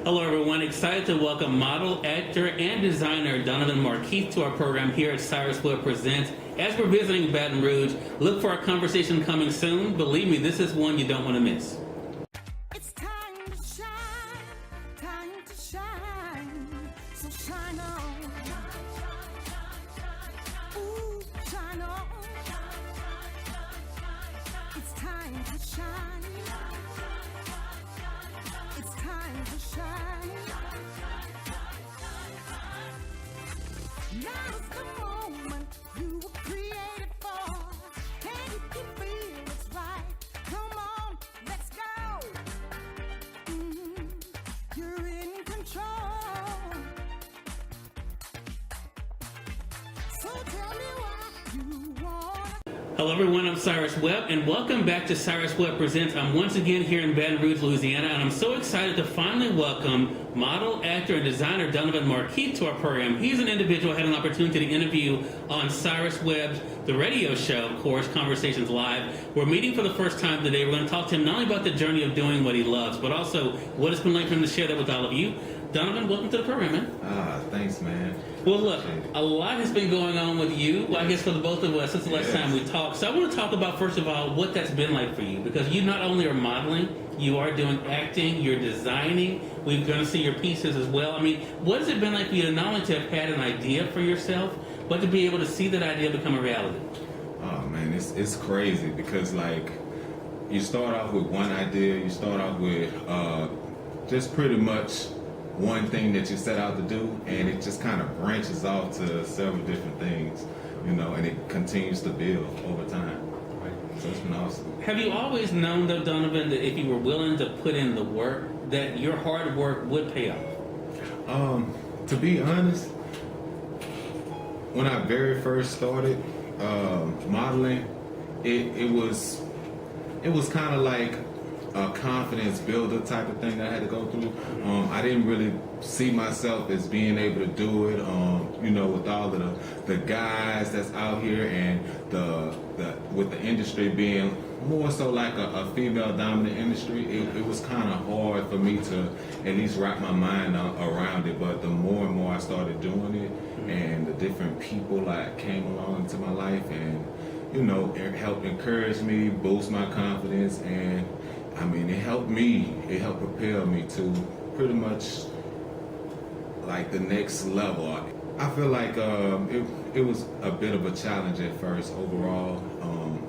Hello, everyone. Excited to welcome model, actor, and designer Donavon Markeith to our program here at Cyrus Webb Presents. As we're visiting Baton Rouge, look for our conversation coming soon. Believe me, this is one you don't want to miss. It's time to shine, time to shine. So shine on. Ooh, shine on. It's time to shine. It's time to shine. Now's the moment you were created for. Can you feel it's right? Come on, let's go. You're in control. So tell me why you want. Hello, everyone. I'm Cyrus Webb, and welcome back to Cyrus Webb Presents. I'm once again here in Baton Rouge, Louisiana, and I'm so excited to finally welcome model, actor, and designer Donavon Markeith to our program. He's an individual I had an opportunity to interview on Cyrus Webb's The Radio Show, of course, Conversations Live. We're meeting for the first time today. We're going to talk to him not only about the journey of doing what he loves, but also what it's been like for him to share that with all of you. Donavon, welcome to the program, man. Thanks, man. Well, look, a lot has been going on with you, well, I guess for the both of us, since the last time we talked. So I want to talk about, first of all, what that's been like for you, because you not only are modeling, you are doing acting, you're designing. We're going to see your pieces as well. I mean, what has it been like for you to not only to have had an idea for yourself, but to be able to see that idea become a reality? Oh, man, it's crazy because, like, you start off with one idea, you start off with just pretty much one thing that you set out to do, and it just kind of branches off to several different things, you know, and it continues to build over time. Right. So it's been awesome. Have you always known, though, Donavon, that if you were willing to put in the work, that your hard work would pay off? To be honest, when I very first started modeling, it was kind of like a confidence builder type of thing that I had to go through. I didn't really see myself as being able to do it, you know, with all of the guys that's out here, and with the industry being more so like a female dominant industry, it was kind of hard for me to at least wrap my mind around it. But the more and more I started doing it, and the different people like came along into my life, and you know, it helped encourage me, boost my confidence, and I mean, it helped propel me to pretty much like the next level. I feel like it was a bit of a challenge at first. Overall,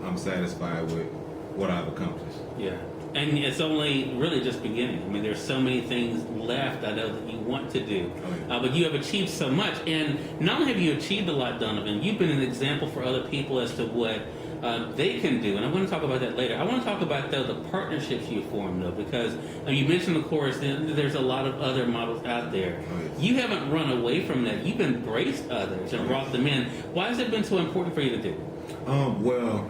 I'm satisfied with what I've accomplished. Yeah, and it's only really just beginning. I mean, there's so many things left I know that you want to do, but you have achieved so much. And not only have you achieved a lot, Donavon, you've been an example for other people as to what they can do, and I'm going to talk about that later. I want to talk about, though, the partnerships you formed, though, because you mentioned, of course, there's a lot of other models out there. You haven't run away from that. You've embraced others and brought them in. Why has it been so important for you to do? Well,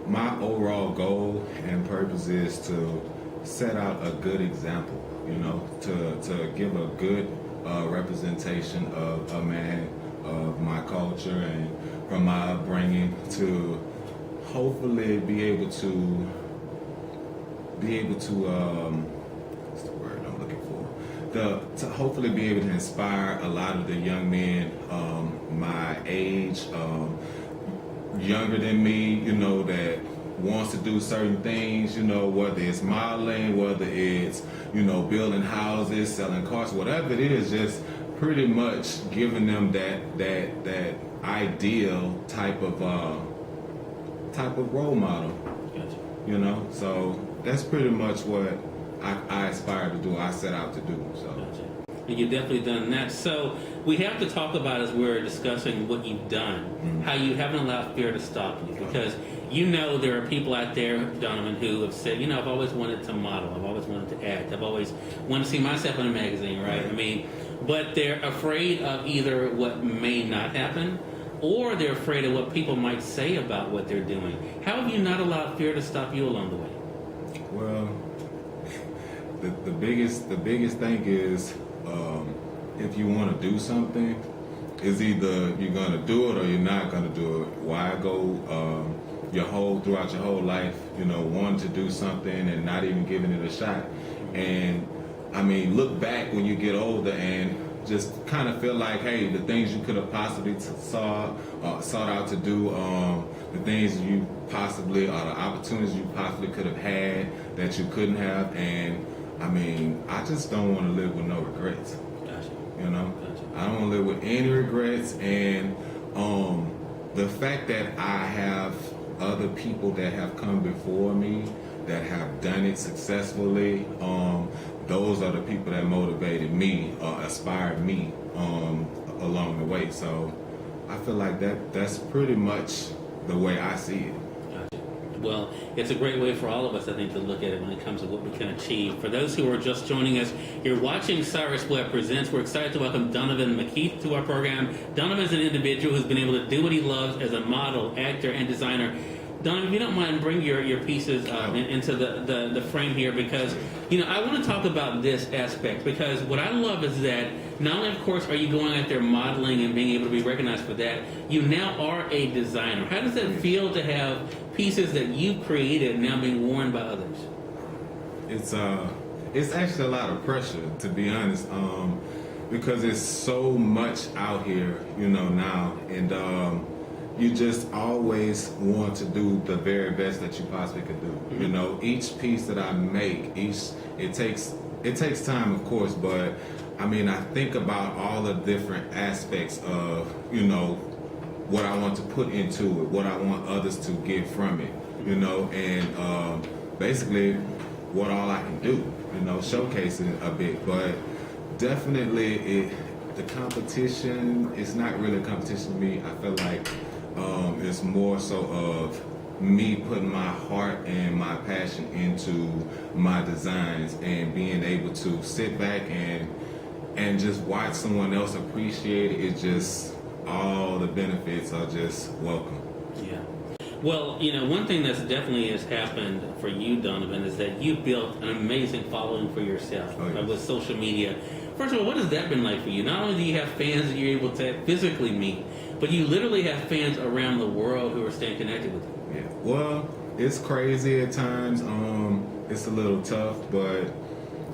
my overall goal and purpose is to set out a good example, you know, to give a good representation of a man, of my culture, and from my upbringing, to hopefully be able to what's the word I'm looking for? To hopefully be able to inspire a lot of the young men my age, younger than me, you know, that wants to do certain things, you know, whether it's modeling, whether it's, you know, building houses, selling cars, whatever it is, just pretty much giving them that ideal type of role model. Gotcha. You know, so that's pretty much what I aspire to do. I set out to do. So. Gotcha. And you've definitely done that. So we have to talk about, as we're discussing what you've done, how you haven't allowed fear to stop you, because you know there are people out there, Donavon, who have said, you know, I've always wanted to model, I've always wanted to act, I've always wanted to see myself in a magazine, right? I mean, but they're afraid of either what may not happen, or they're afraid of what people might say about what they're doing. How have you not allowed fear to stop you along the way? Well, the biggest thing is, if you want to do something, it's either you're gonna do it or you're not gonna do it. Why go throughout your whole life, you know, wanting to do something and not even giving it a shot? And I mean, look back when you get older and just kind of feel like, hey, the things you could have possibly sought out to do, the things you possibly, or the opportunities you possibly could have had that you couldn't have. And I mean, I just don't want to live with no regrets. Gotcha. You know, Gotcha. I don't want to live with any regrets. And the fact that I have other people that have come before me that have done it successfully, those are the people that motivated me, inspired me along the way. So I feel like that's pretty much the way I see it. Gotcha. Well, it's a great way for all of us, I think, to look at it when it comes to what we can achieve. For those who are just joining us, you're watching Cyrus Webb Presents. We're excited to welcome Donavon Markeith to our program. Donovan is an individual who's been able to do what he loves as a model, actor, and designer. Donovan, if you don't mind, bring your pieces into the frame here, because, you know, I want to talk about this aspect, because what I love is that not only, of course, are you going out there modeling and being able to be recognized for that, you now are a designer. How does that feel to have pieces that you've created now being worn by others? It's actually a lot of pressure, to be honest, because there's so much out here, you know, now, and you just always want to do the very best that you possibly could do. Mm-hmm. You know, each piece that I make, it takes time, of course, but I mean, I think about all the different aspects of, you know, what I want to put into it, what I want others to get from it, you know, and basically what all I can do, you know, showcasing a bit. But definitely the competition is not really a competition to me. I feel like it's more so of me putting my heart and my passion into my designs and being able to sit back and just watch someone else appreciate it. It's just, all the benefits are just welcome. Yeah. Well, you know, one thing that's definitely has happened for you, Donavon, is that you've built an amazing following for yourself with social media. First of all, what has that been like for you? Not only do you have fans that you're able to physically meet, but you literally have fans around the world who are staying connected with you. Yeah. Well, it's crazy at times. It's a little tough, but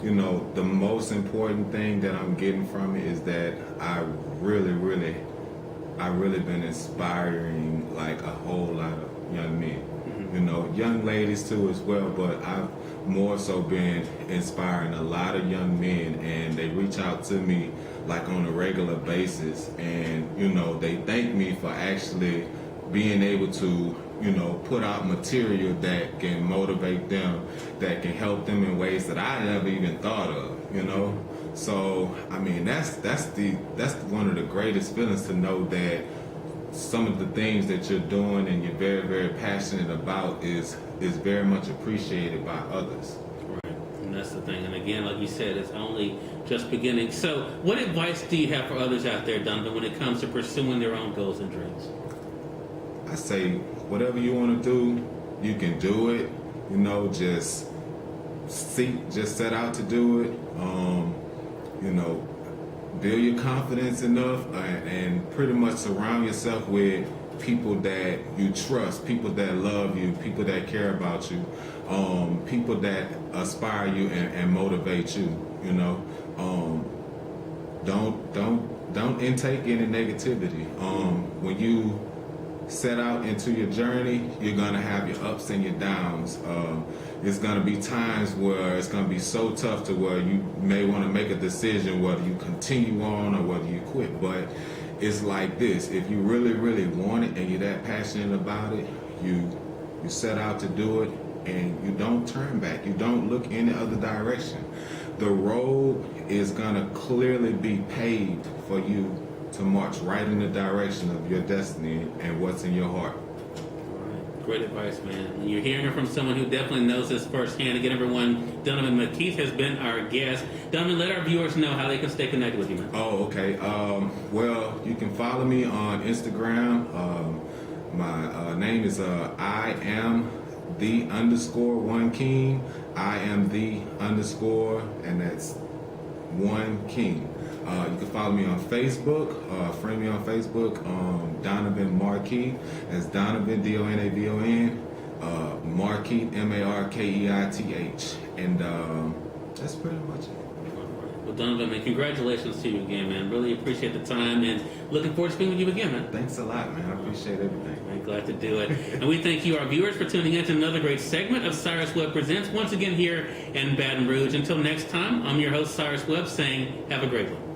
you know, the most important thing that I'm getting from it is that I really been inspiring like a whole lot of young men. Mm-hmm. You know, young ladies too as well, but I've more so been inspiring a lot of young men, and they reach out to me like on a regular basis, and you know, they thank me for actually being able to, you know, put out material that can motivate them, that can help them in ways that I never even thought of, you know. So I mean, that's one of the greatest feelings, to know that some of the things that you're doing and you're very, very passionate about is very much appreciated by others. Right, and that's the thing. And again, like you said, it's only just beginning. So what advice do you have for others out there, Donavon, when it comes to pursuing their own goals and dreams? I say, whatever you want to do, you can do it. You know, just set out to do it. You know, build your confidence enough, and pretty much surround yourself with people that you trust, people that love you, people that care about you, people that aspire you and motivate you. You know, don't intake any negativity. When you set out into your journey, you're gonna have your ups and your downs. It's gonna be times where it's gonna be so tough to where you may want to make a decision whether you continue on or whether you quit. But it's like this: if you really want it and you're that passionate about it, you set out to do it, and you don't turn back. You don't look any other direction. The road is gonna clearly be paved for you to march right in the direction of your destiny and what's in your heart. All right. Great advice, man. And you're hearing it from someone who definitely knows this firsthand. Again, everyone, Donavon Markeith has been our guest. Donavon, let our viewers know how they can stay connected with you, man. Oh, okay. Well, you can follow me on Instagram. My name is I am the _one king. I am the _ and that's one king. You can follow me on Facebook, friend me on Facebook, Donavon Markeith. That's Donavon, Donavon, Markeith, Markeith. And that's pretty much it. Well, Donovan, man, congratulations to you again, man. Really appreciate the time and looking forward to speaking with you again, man. Thanks a lot, man. I appreciate everything. I'm glad to do it. And we thank you, our viewers, for tuning in to another great segment of Cyrus Webb Presents, once again here in Baton Rouge. Until next time, I'm your host, Cyrus Webb, saying have a great one.